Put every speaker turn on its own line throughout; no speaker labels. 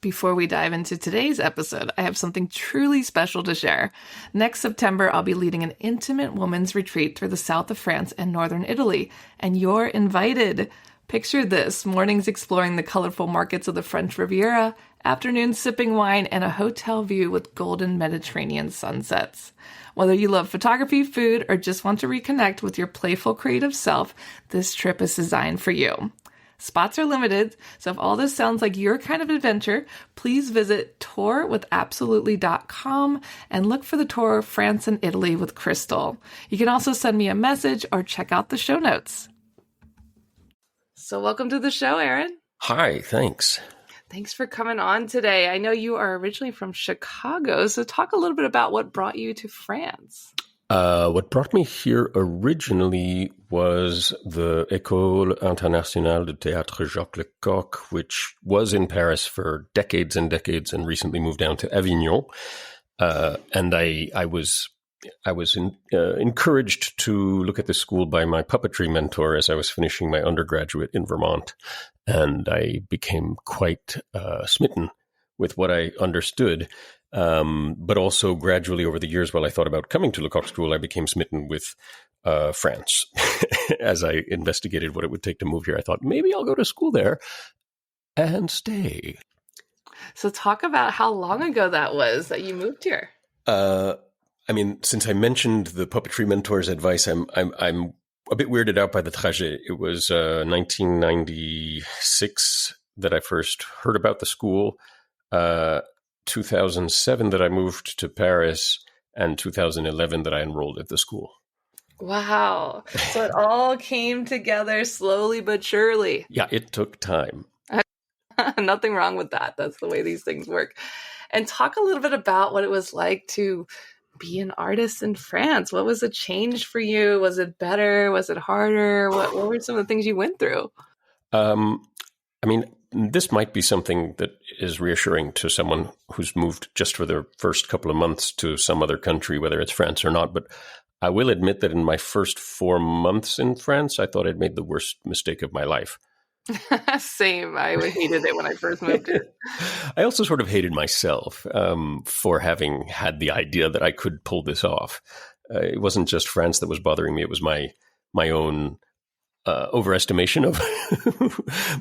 Before we dive into today's episode, I have something truly special to share. Next September, I'll be leading an intimate women's retreat through the south of France and northern Italy, and you're invited. Picture this: mornings exploring the colorful markets of the French Riviera, afternoons sipping wine, and a hotel view with golden Mediterranean sunsets. Whether you love photography, food, or just want to reconnect with your playful creative self, this trip is designed for you. Spots are limited, so if all this sounds like your kind of adventure, please visit tourwithabsolutely.com and look for the tour France and Italy with Crystal. You can also send me a message or check out the show notes. So welcome to the show, Aaron.
Hi, thanks.
Thanks for coming on today. I know you are originally from Chicago, so talk a little bit about what brought you to France.
What brought me here originally was the École Internationale de Théâtre Jacques Lecoq, which was in Paris for decades and decades and recently moved down to Avignon. And I was encouraged to look at this school by my puppetry mentor as I was finishing my undergraduate in Vermont. And I became quite smitten with what I understood. But also gradually over the years, while I thought about coming to Lecoq School, I became smitten with France. As I investigated what it would take to move here, I thought maybe I'll go to school there and stay.
So talk about how long ago that was that you moved here.
Since I mentioned the puppetry mentor's advice, I'm a bit weirded out by the trajet. It was 1996 that I first heard about the school. 2007 that I moved to Paris, and 2011 that I enrolled at the school.
Wow. So it all came together slowly but surely.
Yeah, it took time.
Nothing wrong with that. That's the way these things work. And talk a little bit about what it was like to be an artist in France. What was the change for you? Was it better? Was it harder? What were some of the things you went through?
This might be something that is reassuring to someone who's moved just for their first couple of months to some other country, whether it's France or not. But I will admit that in my first 4 months in France, I thought I'd made the worst mistake of my life.
Same. I hated it when I first moved here.
I also sort of hated myself for having had the idea that I could pull this off. It wasn't just France that was bothering me. It was my own overestimation of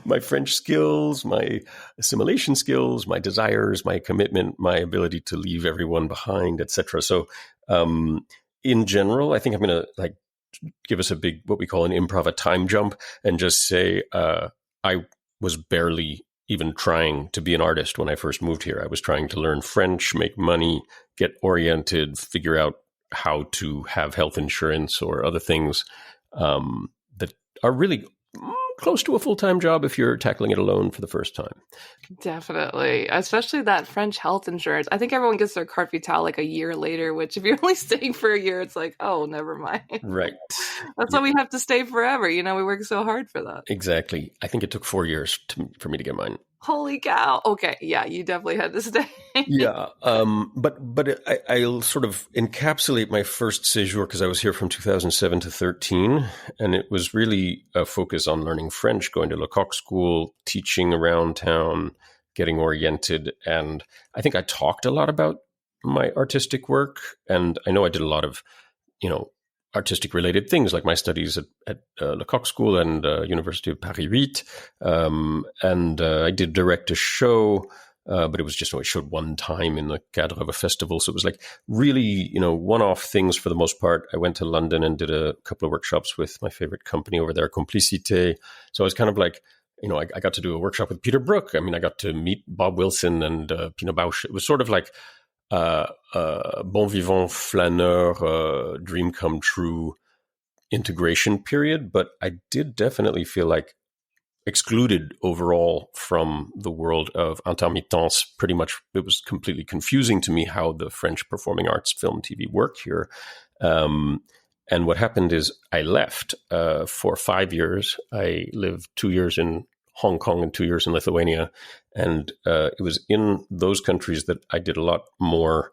my French skills, my assimilation skills, my desires, my commitment, my ability to leave everyone behind, etc. So, in general, I think I'm going to give us a big, what we call an improv, a time jump, and just say I was barely even trying to be an artist when I first moved here. I was trying to learn French, make money, get oriented, figure out how to have health insurance or other things that are really close to a full-time job if you're tackling it alone for the first time.
Definitely. Especially that French health insurance. I think everyone gets their carte vitale like a year later, which if you're only staying for a year, it's like, oh, never mind.
Right.
That's why we have to stay forever. We work so hard for that.
Exactly. I think it took 4 years for me to get mine.
Holy cow. Okay. Yeah, you definitely had to stay.
Yeah. But I'll sort of encapsulate my first séjour because I was here from 2007 to 13. And it was really a focus on learning French, going to Lecoq School, teaching around town, getting oriented. And I think I talked a lot about my artistic work. And I know I did a lot of, artistic related things like my studies at Lecoq School and University of Paris 8. And I did direct a show, but it was just, it showed one time in the cadre of a festival. So it was like really, one-off things for the most part. I went to London and did a couple of workshops with my favorite company over there, Complicité. So I was kind of like, I got to do a workshop with Peter Brook. I got to meet Bob Wilson and Pino Bausch. It was sort of like bon vivant flâneur, dream come true integration period. But I did definitely feel like excluded overall from the world of intermittence. Pretty much, it was completely confusing to me how the French performing arts, film, TV work here. And what happened is I left for 5 years. I lived 2 years in Hong Kong and 2 years in Lithuania. And it was in those countries that I did a lot more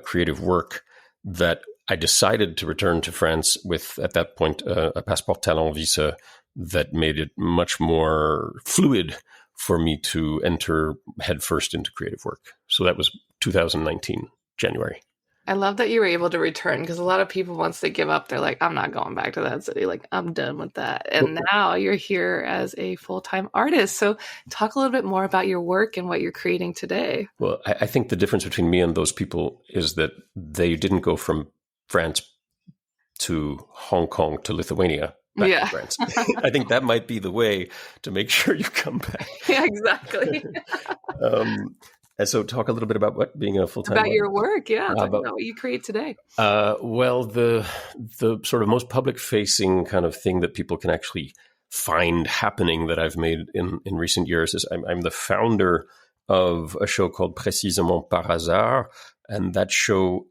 creative work that I decided to return to France with, at that point, a Passeport Talent visa that made it much more fluid for me to enter headfirst into creative work. So that was 2019, January.
I love that you were able to return, because a lot of people, once they give up, they're like, I'm not going back to that city. Like, I'm done with that. And now you're here as a full-time artist. So talk a little bit more about your work and what you're creating today.
Well, I think the difference between me and those people is that they didn't go from France to Hong Kong to Lithuania back to France. I think that might be the way to make sure you come back.
Yeah, exactly.
And so talk a little bit about being a full-time
about
artist.
Your work. Yeah. Talk about what you create today.
Well, the sort of most public-facing kind of thing that people can actually find happening that I've made in recent years is I'm the founder of a show called Précisément par hasard. And that show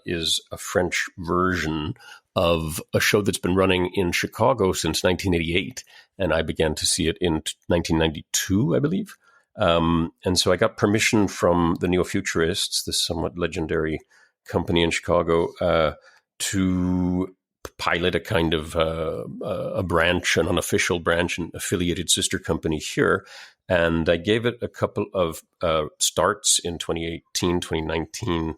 is a French version of a show that's been running in Chicago since 1988. And I began to see it in 1992, I believe. And so I got permission from the Neo-Futurists, this somewhat legendary company in Chicago, to pilot a kind of a branch, an unofficial branch, an affiliated sister company here. And I gave it a couple of starts in 2018, 2019.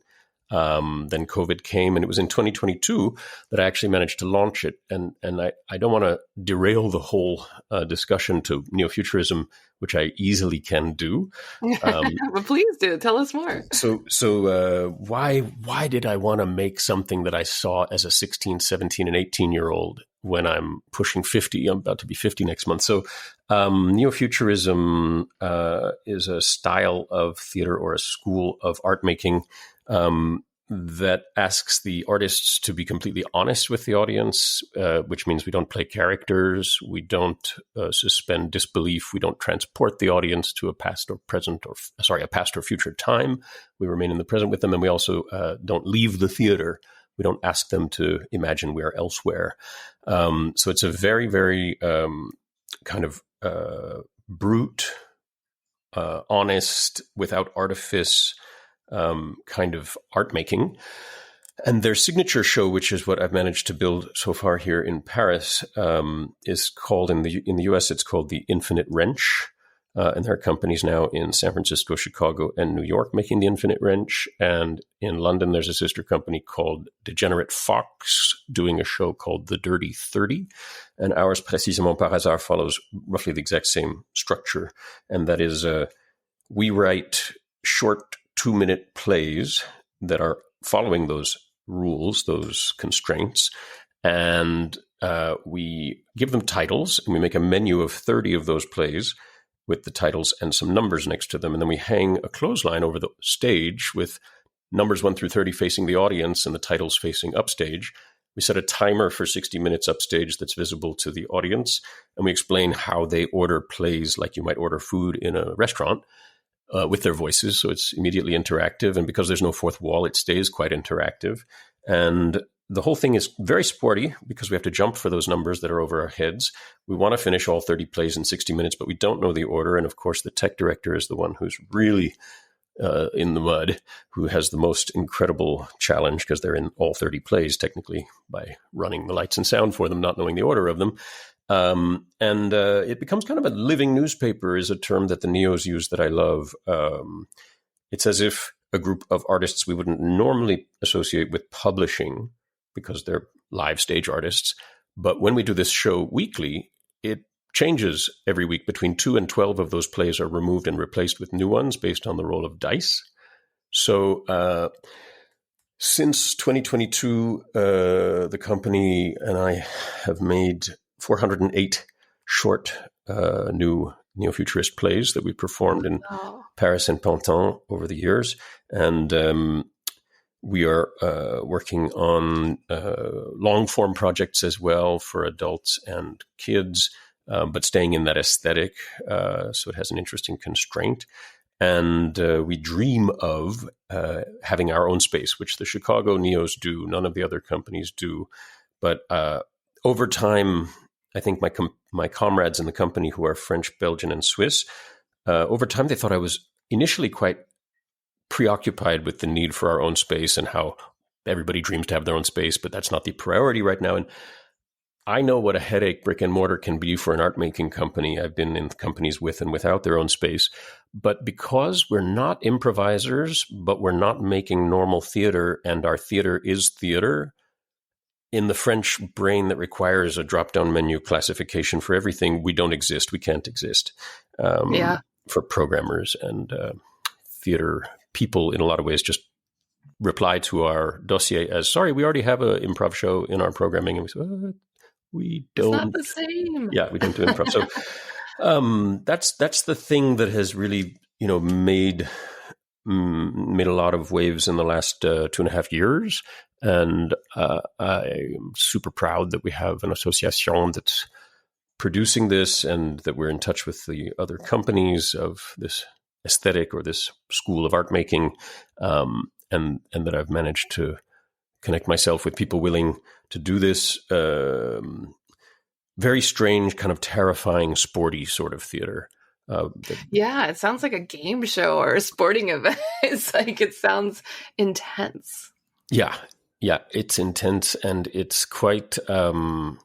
Then COVID came, and it was in 2022 that I actually managed to launch it. And I don't want to derail the whole discussion to neo-futurism, which I easily can do.
But please do. Tell us more.
So why did I want to make something that I saw as a 16, 17, and 18-year-old when I'm pushing 50? I'm about to be 50 next month. So neo-futurism is a style of theater or a school of art making that asks the artists to be completely honest with the audience, which means we don't play characters, we don't suspend disbelief, we don't transport the audience to a past or future time. We remain in the present with them, and we also don't leave the theater. We don't ask them to imagine we are elsewhere. So it's a very, very kind of brute, honest, without artifice, kind of art making. And their signature show, which is what I've managed to build so far here in Paris, is called in the US, it's called the Infinite Wrench. And there are companies now in San Francisco, Chicago, and New York making the Infinite Wrench. And in London, there's a sister company called Degenerate Fox doing a show called The Dirty 30. And ours, Précisément par hasard, follows roughly the exact same structure. And that is, we write short 2-minute plays that are following those rules, those constraints, and we give them titles, and we make a menu of 30 of those plays with the titles and some numbers next to them, and then we hang a clothesline over the stage with numbers 1 through 30 facing the audience and the titles facing upstage. We set a timer for 60 minutes upstage that's visible to the audience, and we explain how they order plays like you might order food in a restaurant, with their voices, so it's immediately interactive. And because there's no fourth wall, it stays quite interactive. And the whole thing is very sporty because we have to jump for those numbers that are over our heads. We want to finish all 30 plays in 60 minutes, but we don't know the order. And of course, the tech director is the one who's really in the mud, who has the most incredible challenge because they're in all 30 plays technically by running the lights and sound for them, not knowing the order of them. And it becomes kind of a living newspaper is a term that the neos use that I love. It's as if a group of artists we wouldn't normally associate with publishing because they're live stage artists. But when we do this show weekly, it changes every week. Between 2 and 12 of those plays are removed and replaced with new ones based on the roll of dice. So since 2022, the company and I have made 408 short new neo-futurist plays that we performed in Paris and Pantin over the years. And we are working on long-form projects as well for adults and kids, but staying in that aesthetic. So it has an interesting constraint. And we dream of having our own space, which the Chicago Neos do. None of the other companies do. But over time, I think my comrades in the company who are French, Belgian, and Swiss, over time they thought I was initially quite preoccupied with the need for our own space and how everybody dreams to have their own space, but that's not the priority right now. And I know what a headache brick and mortar can be for an art making company. I've been in companies with and without their own space. But because we're not improvisers, but we're not making normal theater, and our theater is theater, in the French brain that requires a drop-down menu classification for everything, we don't exist. We can't exist
Yeah.
for programmers and theater people. In a lot of ways, just reply to our dossier as, sorry, we already have an improv show in our programming. And we say, we
It's
don't.
not the same.
Yeah, we don't do improv. So that's the thing that has really, made a lot of waves in the last 2.5 years. And I'm super proud that we have an association that's producing this, and that we're in touch with the other companies of this aesthetic or this school of art making, and that I've managed to connect myself with people willing to do this very strange, kind of terrifying, sporty sort of theater.
Yeah, it sounds like a game show or a sporting event. It sounds intense.
Yeah, it's intense, and it's quite well.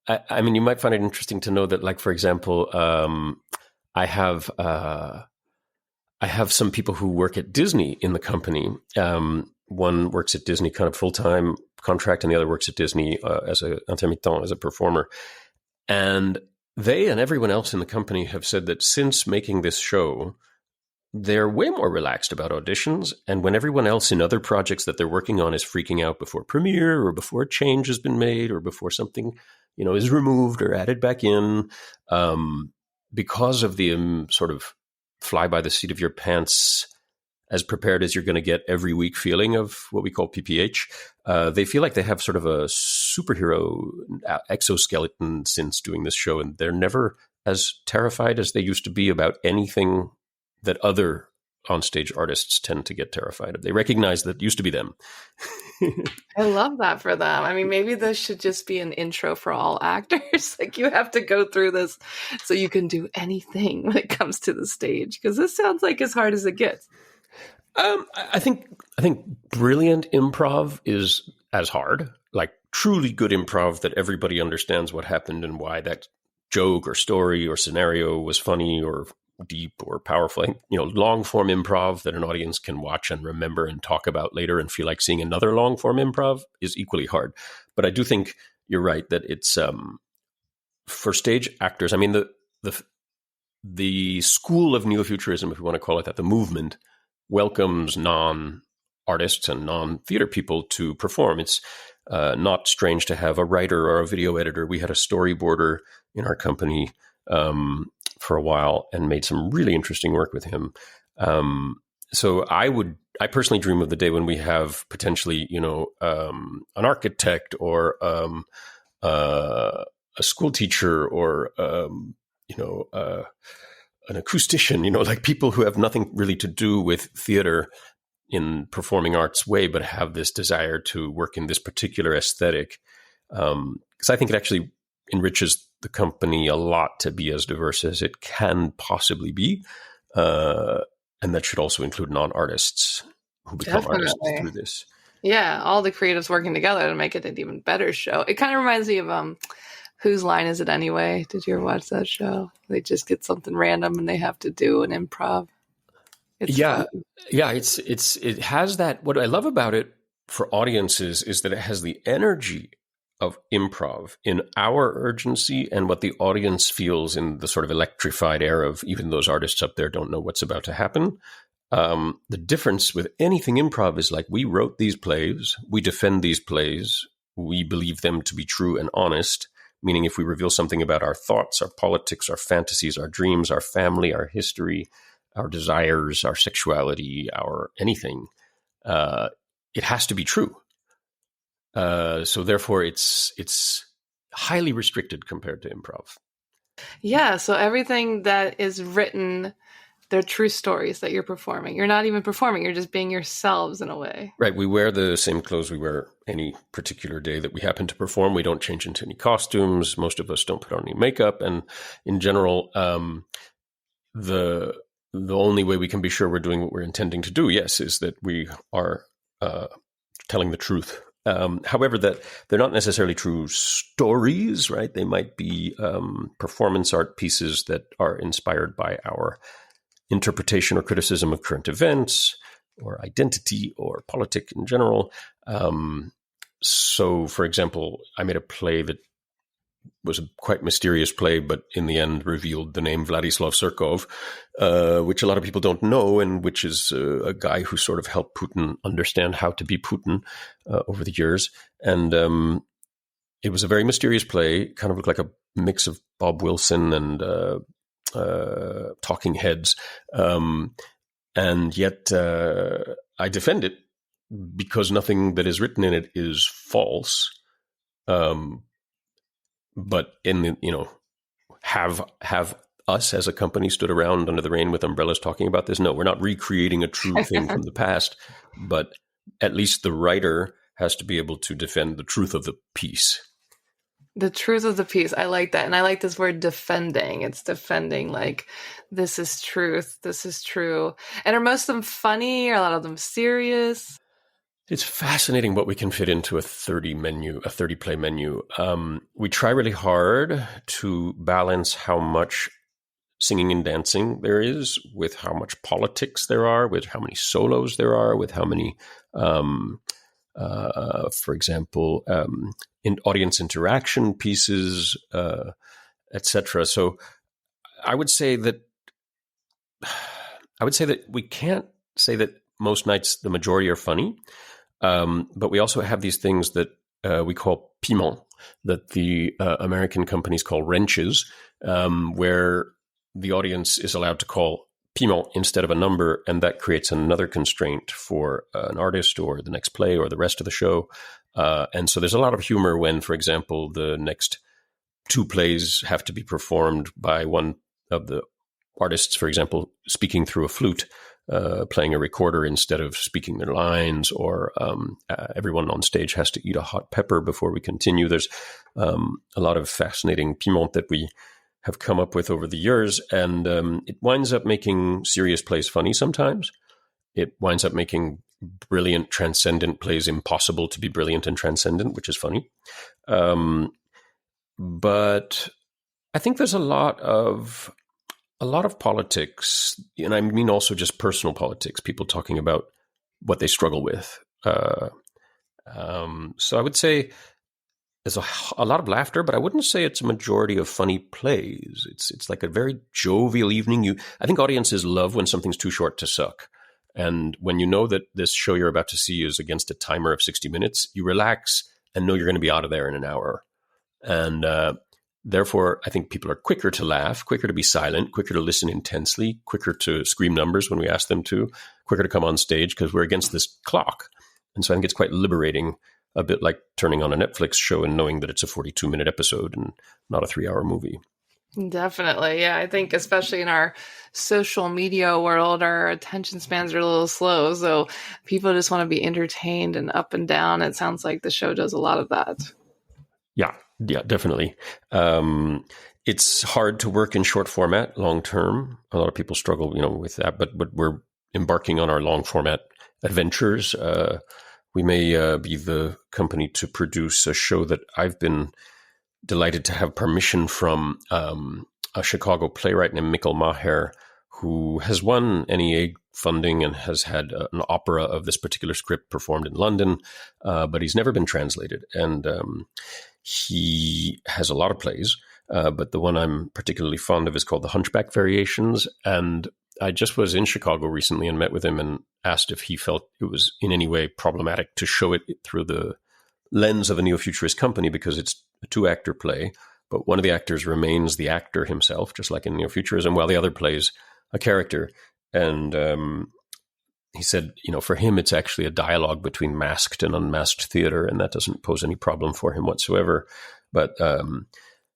I mean, you might find it interesting to know that, like, for example, I have some people who work at Disney in the company. One works at Disney kind of full-time contract, and the other works at Disney as a intermittent, as a performer. And they and everyone else in the company have said that since making this show, they're way more relaxed about auditions. And when everyone else in other projects that they're working on is freaking out before premiere, or before a change has been made, or before something, is removed or added back in, because of the sort of fly by the seat of your pants, as prepared as you're going to get every week feeling of what we call PPH, they feel like they have sort of a superhero exoskeleton since doing this show, and they're never as terrified as they used to be about anything that other onstage artists tend to get terrified of. They recognize that used to be them.
I love that for them. I mean, maybe this should just be an intro for all actors. Like, you have to go through this so you can do anything when it comes to the stage, because this sounds like as hard as it gets.
I think brilliant improv is as hard, like truly good improv that everybody understands what happened and why that joke or story or scenario was funny or deep or powerful. Long form improv that an audience can watch and remember and talk about later and feel like seeing another long form improv is equally hard. But I do think you're right that it's for stage actors. I mean, the school of neo-futurism, if you want to call it that, the movement welcomes non-artists and non-theater people to perform. It's not strange to have a writer or a video editor. We had a storyboarder in our company for a while and made some really interesting work with him. So I personally dream of the day when we have potentially, an architect or a school teacher or, an acoustician, like people who have nothing really to do with theater in performing arts way, but have this desire to work in this particular aesthetic. Because I think it actually enriches the company a lot to be as diverse as it can possibly be. And that should also include non-artists who become artists through this.
Yeah, all the creatives working together to make it an even better show. It kind of reminds me of Whose Line Is It Anyway? Did you ever watch that show? They just get something random and they have to do an improv. It's fun.
It has that. What I love about it for audiences is that it has the energy of improv in our urgency and what the audience feels in the sort of electrified air of even those artists up there don't know what's about to happen. The difference with anything improv is like, we wrote these plays, we defend these plays, we believe them to be true and honest, meaning if we reveal something about our thoughts, our politics, our fantasies, our dreams, our family, our history, our desires, our sexuality, our anything, it has to be true. So therefore, it's highly restricted compared to improv.
Yeah, so everything that is written, they're true stories that you're performing. You're not even performing, you're just being yourselves in a way.
Right. We wear the same clothes we wear any particular day that we happen to perform. We don't change into any costumes. Most of us don't put on any makeup. And in general, the only way we can be sure we're doing what we're intending to do, yes, is that we are telling the truth. However, that they're not necessarily true stories, right? They might be performance art pieces that are inspired by our interpretation or criticism of current events or identity or politic in general. So, for example, I made a play that was a quite mysterious play, but in the end revealed the name Vladislav Surkov, which a lot of people don't know, and which is a guy who sort of helped Putin understand how to be Putin over the years. And it was a very mysterious play, kind of looked like a mix of Bob Wilson and Talking Heads. And yet I defend it because nothing that is written in it is false. But in the, have us as a company stood around under the rain with umbrellas talking about this? No, we're not recreating a true thing from the past, but at least the writer has to be able to defend the truth of the piece.
The truth of the piece. I like that. And I like this word defending. It's defending, like, this is truth. This is true. And are most of them funny? Are a lot of them serious?
It's fascinating what we can fit into a 30 play menu. We try really hard to balance how much singing and dancing there is with how much politics there are, with how many solos there are, with how many, for example, in audience interaction pieces, etc. So I would say that we can't say that most nights the majority are funny. But we also have these things that we call piment, that the American companies call wrenches, where the audience is allowed to call piment instead of a number, and that creates another constraint for an artist or the next play or the rest of the show. And so there's a lot of humor when, for example, the next two plays have to be performed by one of the artists, for example, speaking through a flute, playing a recorder instead of speaking their lines, or everyone on stage has to eat a hot pepper before we continue. There's a lot of fascinating piment that we have come up with over the years, and it winds up making serious plays funny sometimes. It winds up making brilliant, transcendent plays impossible to be brilliant and transcendent, which is funny. But I think there's a lot of politics, and I mean also just personal politics, people talking about what they struggle with. So I would say there's a lot of laughter, but I wouldn't say it's a majority of funny plays. It's like a very jovial evening. I think audiences love when something's too short to suck. And when you know that this show you're about to see is against a timer of 60 minutes, you relax and know you're going to be out of there in an hour. And therefore, I think people are quicker to laugh, quicker to be silent, quicker to listen intensely, quicker to scream numbers when we ask them to, quicker to come on stage because we're against this clock. And so I think it's quite liberating, a bit like turning on a Netflix show and knowing that it's a 42-minute episode and not a 3-hour movie.
Definitely. Yeah. I think especially in our social media world, our attention spans are a little slow. So people just want to be entertained and up and down. It sounds like the show does a lot of that.
Yeah, definitely. It's hard to work in short format long term. A lot of people struggle, with that, but we're embarking on our long format adventures. We may be the company to produce a show that I've been delighted to have permission from a Chicago playwright named Mikkel Maher, who has won NEA funding and has had an opera of this particular script performed in London, but he's never been translated. And he has a lot of plays, but the one I'm particularly fond of is called The Hunchback Variations. And I just was in Chicago recently and met with him and asked if he felt it was in any way problematic to show it through the lens of a neo-futurist company, because it's a 2-actor play, but one of the actors remains the actor himself, just like in neo-futurism, while the other plays a character. And he said, for him, it's actually a dialogue between masked and unmasked theater, and that doesn't pose any problem for him whatsoever. But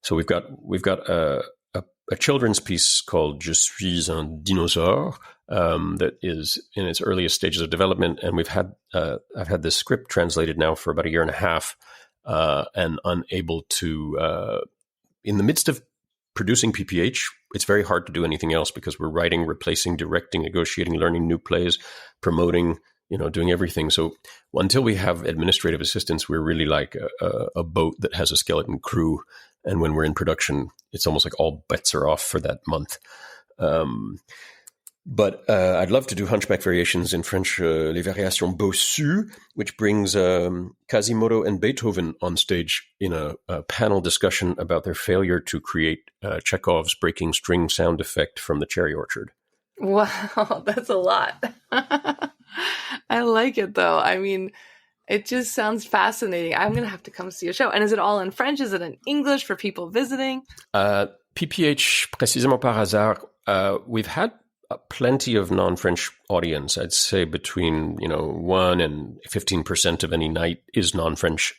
so we've got a children's piece called Je suis un dinosaure that is in its earliest stages of development, and I've had this script translated now for about a year and a half, and unable to in the midst of producing PPH, it's very hard to do anything else because we're writing, replacing, directing, negotiating, learning new plays, promoting, doing everything. So until we have administrative assistants, we're really like a boat that has a skeleton crew. And when we're in production, it's almost like all bets are off for that month. But I'd love to do Hunchback Variations in French, Les Variations Bossues, which brings Quasimodo and Beethoven on stage in a panel discussion about their failure to create Chekhov's breaking string sound effect from the cherry orchard.
Wow, that's a lot. I like it, though. I mean, it just sounds fascinating. I'm going to have to come see a show. And is it all in French? Is it in English for people visiting?
PPH, précisément par hasard, we've had plenty of non-French audience. I'd say between 1 and 15% of any night is non-French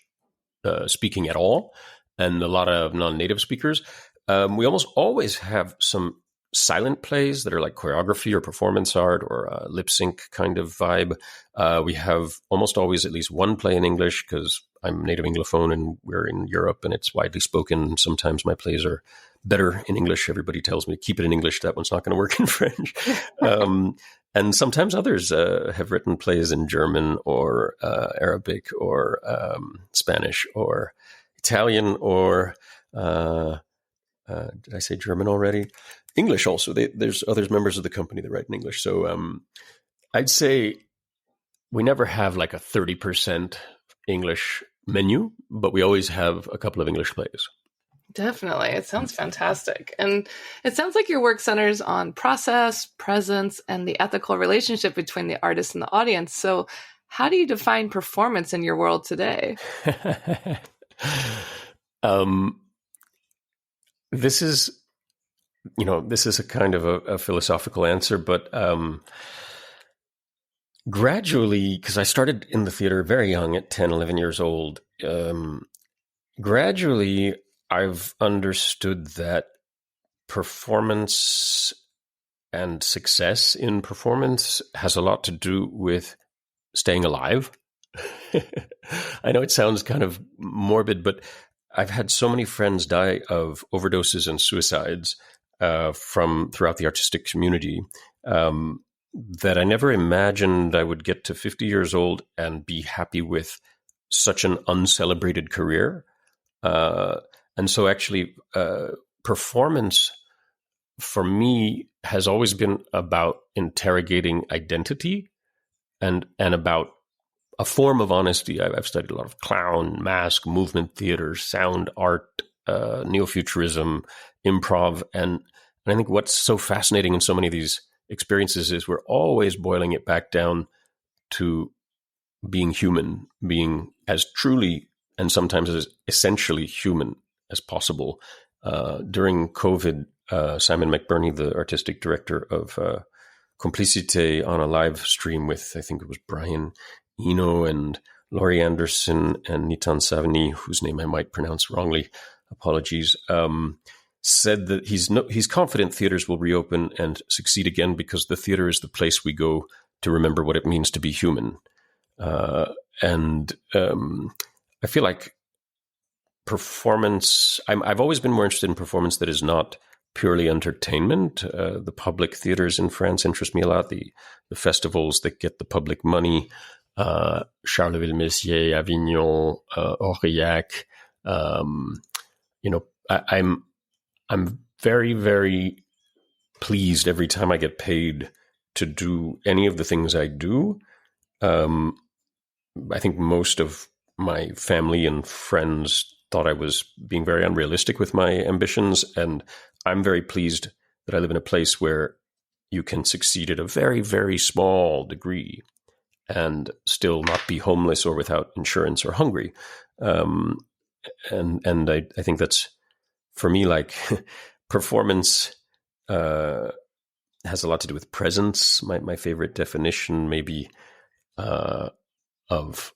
speaking at all, and a lot of non-native speakers. We almost always have some silent plays that are like choreography or performance art or lip sync kind of vibe. We have almost always at least one play in English because I'm native Anglophone and we're in Europe and it's widely spoken. Sometimes my plays are better in English. Everybody tells me, keep it in English. That one's not going to work in French. And sometimes others have written plays in German or Arabic or Spanish or Italian or did I say German already? English also. There's other members of the company that write in English. So I'd say we never have like a 30% English menu, but we always have a couple of English plays.
Definitely. It sounds fantastic. And it sounds like your work centers on process, presence, and the ethical relationship between the artist and the audience. So how do you define performance in your world today?
This is a kind of a philosophical answer, but gradually, because I started in the theater very young at 10, 11 years old, gradually I've understood that performance and success in performance has a lot to do with staying alive. I know it sounds kind of morbid, but I've had so many friends die of overdoses and suicides from throughout the artistic community that I never imagined I would get to 50 years old and be happy with such an uncelebrated career. And so actually performance for me has always been about interrogating identity and about a form of honesty. I've studied a lot of clown, mask, movement theater, sound art, neo-futurism, improv. And I think what's so fascinating in so many of these experiences is we're always boiling it back down to being human, being as truly and sometimes as essentially human as possible. During COVID, Simon McBurney, the artistic director of Complicité, on a live stream with, I think it was Brian Eno and Laurie Anderson and Nitan Savani, whose name I might pronounce wrongly, apologies, said that he's confident theaters will reopen and succeed again because the theater is the place we go to remember what it means to be human. And I feel like performance, I've always been more interested in performance that is not purely entertainment. The public theaters in France interest me a lot. The festivals that get the public money, Charleville-Mézières, Avignon, Aurillac. I'm very, very pleased every time I get paid to do any of the things I do. I think most of my family and friends thought I was being very unrealistic with my ambitions, and I'm very pleased that I live in a place where you can succeed at a very, very small degree and still not be homeless or without insurance or hungry. And I think that's, for me, like performance has a lot to do with presence. My favorite definition maybe of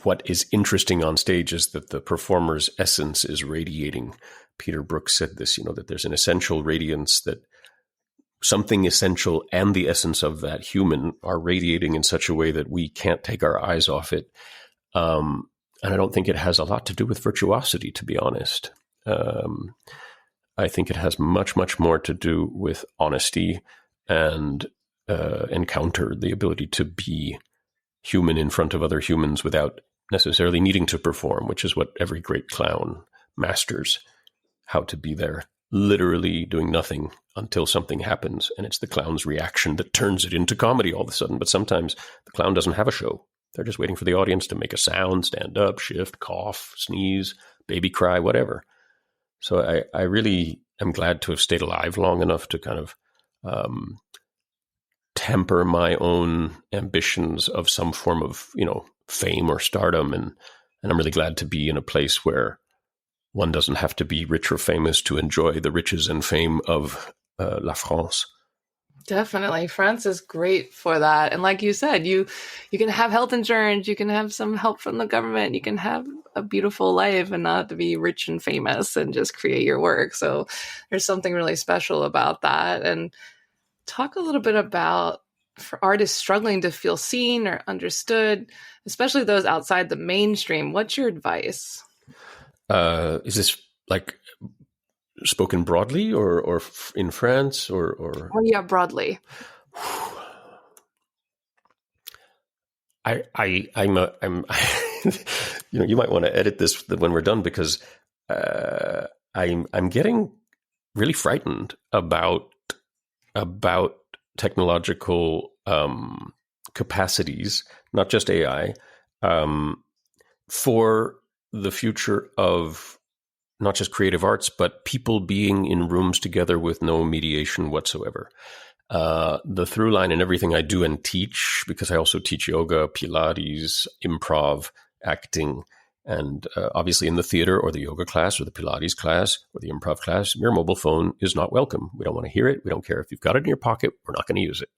what is interesting on stage is that the performer's essence is radiating. Peter Brooks said this, that there's an essential radiance, that something essential and the essence of that human are radiating in such a way that we can't take our eyes off it. And I don't think it has a lot to do with virtuosity, to be honest. I think it has much, much more to do with honesty and encounter, the ability to be human in front of other humans without necessarily needing to perform, which is what every great clown masters, how to be there, literally doing nothing until something happens. And it's the clown's reaction that turns it into comedy all of a sudden. But sometimes the clown doesn't have a show. They're just waiting for the audience to make a sound, stand up, shift, cough, sneeze, baby cry, whatever. So I really am glad to have stayed alive long enough to kind of temper my own ambitions of some form of, fame or stardom. And I'm really glad to be in a place where one doesn't have to be rich or famous to enjoy the riches and fame of La France.
Definitely. France is great for that. And like you said, you can have health insurance, you can have some help from the government, you can have a beautiful life and not have to be rich and famous and just create your work. So there's something really special about that. And talk a little bit about, for artists struggling to feel seen or understood, especially those outside the mainstream, what's your advice?
Is this like spoken broadly or in France or?
Oh, yeah, broadly.
I'm you might want to edit this when we're done, because I'm getting really frightened about technological capacities, not just AI, for the future of not just creative arts, but people being in rooms together with no mediation whatsoever. The through line in everything I do and teach, because I also teach yoga, Pilates, improv, acting, and obviously in the theater or the yoga class or the Pilates class or the improv class, your mobile phone is not welcome. We don't want to hear it. We don't care if you've got it in your pocket. We're not going to use it.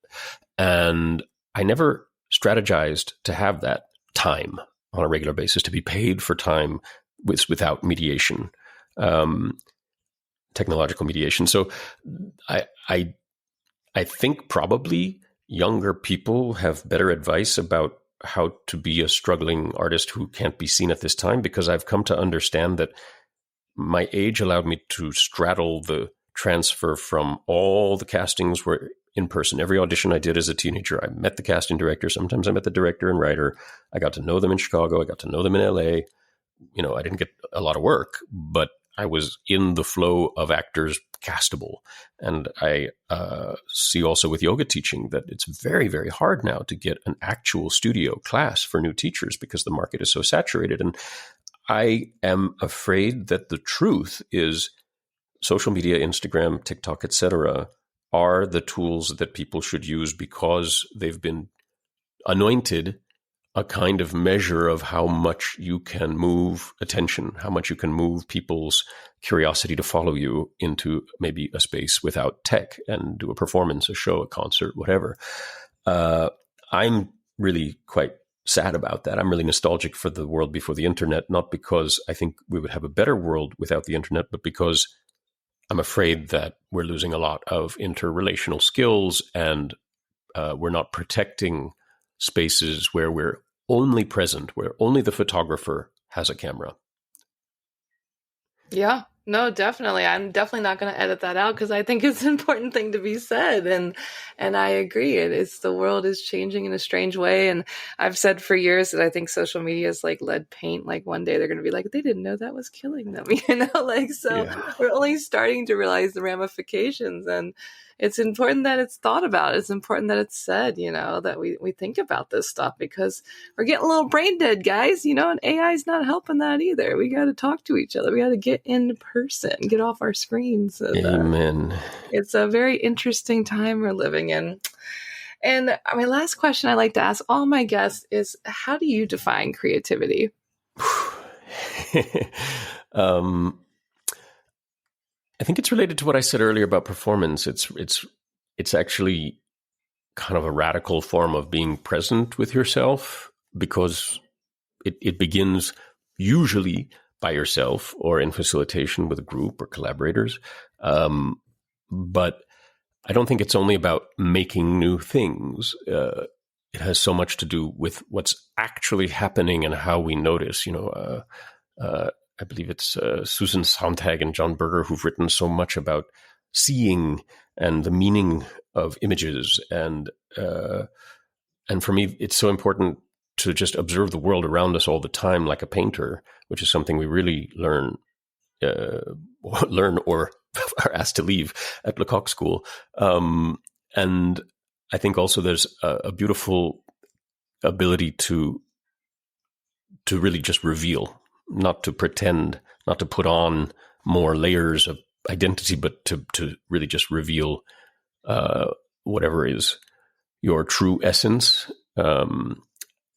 And I never strategized to have that time on a regular basis, to be paid for time without mediation, technological mediation. So I think probably younger people have better advice about how to be a struggling artist who can't be seen at this time, because I've come to understand that my age allowed me to straddle the transfer from all the castings were in person. Every audition I did as a teenager, I met the casting director. Sometimes I met the director and writer. I got to know them in Chicago. I got to know them in LA. I didn't get a lot of work, but I was in the flow of actors castable. And I see also with yoga teaching that it's very, very hard now to get an actual studio class for new teachers because the market is so saturated. And I am afraid that the truth is social media, Instagram, TikTok, etc., are the tools that people should use because they've been anointed a kind of measure of how much you can move attention, how much you can move people's curiosity to follow you into maybe a space without tech and do a performance, a show, a concert, whatever. I'm really quite sad about that. I'm really nostalgic for the world before the internet, not because I think we would have a better world without the internet, but because I'm afraid that we're losing a lot of interrelational skills and we're not protecting spaces where we're only present, where only the photographer has a camera.
Yeah, no, definitely. I'm definitely not going to edit that out because I think it's an important thing to be said. And I agree. It's the world is changing in a strange way. And I've said for years that I think social media is like lead paint. Like one day they're going to be like, they didn't know that was killing them, We're only starting to realize the ramifications. And it's important that it's thought about. It's important that it's said, that we think about this stuff because we're getting a little brain dead, guys, and AI is not helping that either. We got to talk to each other. We got to get in person, get off our screens. And,
Amen.
It's a very interesting time we're living in. And my last question I like to ask all my guests is, how do you define creativity?
I think it's related to what I said earlier about performance. It's actually kind of a radical form of being present with yourself because it begins usually by yourself or in facilitation with a group or collaborators. But I don't think it's only about making new things. It has so much to do with what's actually happening and how we notice, I believe it's Susan Sontag and John Berger who've written so much about seeing and the meaning of images. And for me, it's so important to just observe the world around us all the time like a painter, which is something we really learn or are asked to leave at Lecoq School. And I think also there's a beautiful ability to really just reveal, not to pretend, not to put on more layers of identity, but to really just reveal whatever is your true essence. And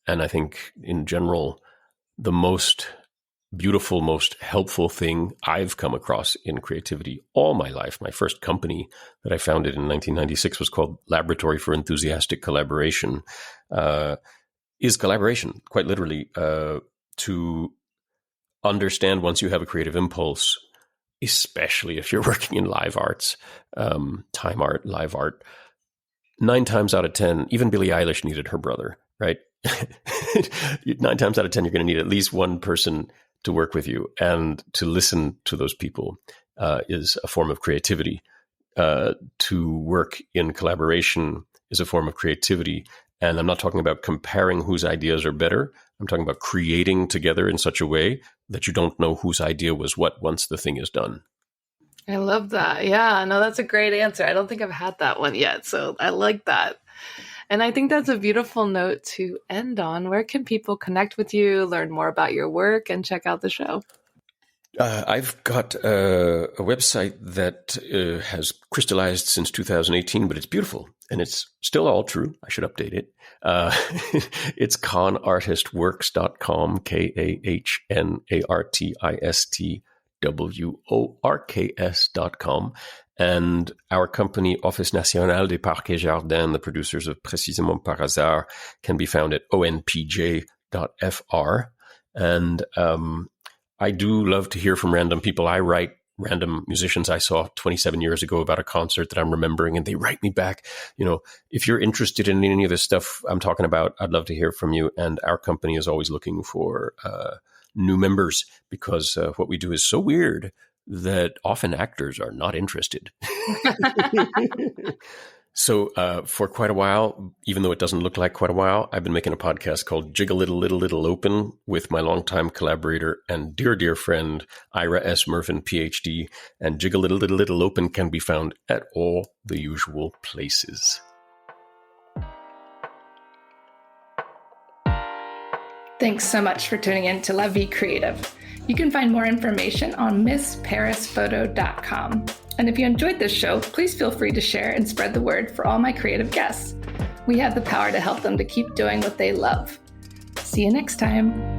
I think in general, the most beautiful, most helpful thing I've come across in creativity all my life, my first company that I founded in 1996 was called Laboratory for Enthusiastic Collaboration, is collaboration, quite literally, to understand once you have a creative impulse, especially if you're working in live arts, time art, live art, 9 times out of 10, even Billie Eilish needed her brother, right? 9 times out of 10, you're going to need at least one person to work with you, and to listen to those people is a form of creativity. To work in collaboration is a form of creativity. And I'm not talking about comparing whose ideas are better. I'm talking about creating together in such a way that you don't know whose idea was what once the thing is done.
I love that. Yeah, no, that's a great answer. I don't think I've had that one yet, so I like that. And I think that's a beautiful note to end on. Where can people connect with you, learn more about your work, and check out the show?
I've got a website that has crystallized since 2018, but it's beautiful and it's still all true. I should update it. It's kahnartistworks.com, KAHNARTISTWORKS.com. And our company, Office National des Parcs et Jardins, the producers of Précisément par hasard, can be found at onpj.fr. And I do love to hear from random people. I write random musicians I saw 27 years ago about a concert that I'm remembering, and they write me back. You know, if you're interested in any of this stuff I'm talking about, I'd love to hear from you. And our company is always looking for new members, because what we do is so weird that often actors are not interested. So for quite a while, even though it doesn't look like quite a while, I've been making a podcast called Jig a Little, Little, Little Open with my longtime collaborator and dear, dear friend, Ira S. Murfin, PhD. And Jig a Little, Little, Little Open can be found at all the usual places.
Thanks so much for tuning in to La Vie Creative. You can find more information on MissParisPhoto.com. And if you enjoyed this show, please feel free to share and spread the word for all my creative guests. We have the power to help them to keep doing what they love. See you next time.